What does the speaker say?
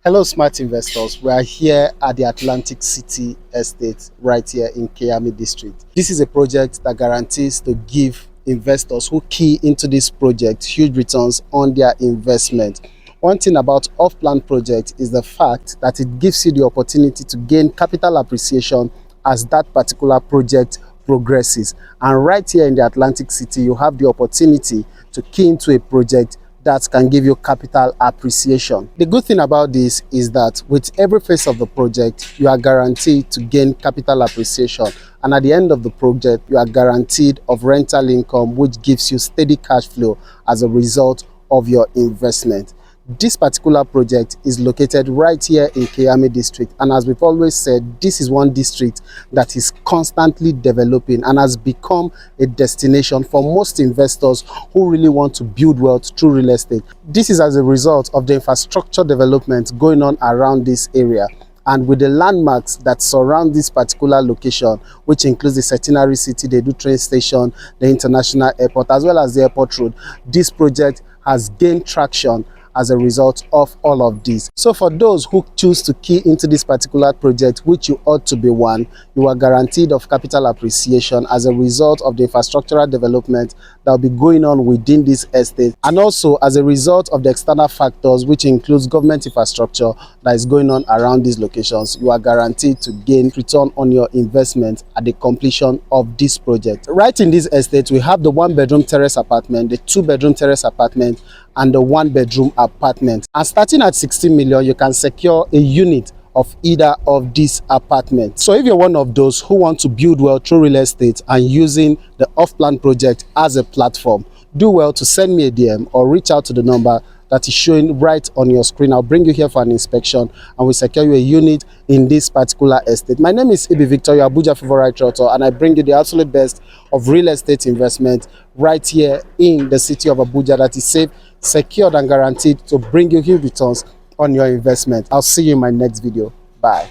Hello smart investors, we are here at the Atlantic City Estate right here in Kyami district. This is a project that guarantees to give investors who key into this project huge returns on their investment. One thing about off-plan project is the fact that it gives you the opportunity to gain capital appreciation as that particular project progresses. And right here in the Atlantic City, you have the opportunity to key into a project that can give you capital appreciation. The good thing about this is that with every phase of the project, you are guaranteed to gain capital appreciation. And at the end of the project, you are guaranteed of rental income, which gives you steady cash flow as a result of your investment. This particular project is located right here in Kyami district, and as we've always said, this is one district that is constantly developing and has become a destination for most investors who really want to build wealth through real estate. This is as a result of the infrastructure development going on around this area. And with the landmarks that surround this particular location, which includes the Centenary city, the train station, the international airport, as well as the airport road, this project has gained traction as a result of all of this. So for those who choose to key into this particular project, which you ought to be one, you are guaranteed of capital appreciation as a result of the infrastructural development that will be going on within this estate, and also as a result of the external factors, which includes government infrastructure that is going on around these locations. You are guaranteed to gain return on your investment at the completion of this project. Right in this estate, we have the 1-bedroom terrace apartment, the 2-bedroom terrace apartment, and the 1-bedroom apartment. And starting at 16 million, you can secure a unit of either of these apartments. So if you're one of those who want to build wealth through real estate and using the off-plan project as a platform, do well to send me a DM or reach out to the number that is showing right on your screen. I'll bring you here for an inspection and we'll secure you a unit in this particular estate. My name is Victor, your Abuja favorite realtor, and I bring you the absolute best of real estate investment right here in the city of Abuja that is safe, secured and guaranteed to bring you huge returns on your investment. I'll see you in my next video. Bye.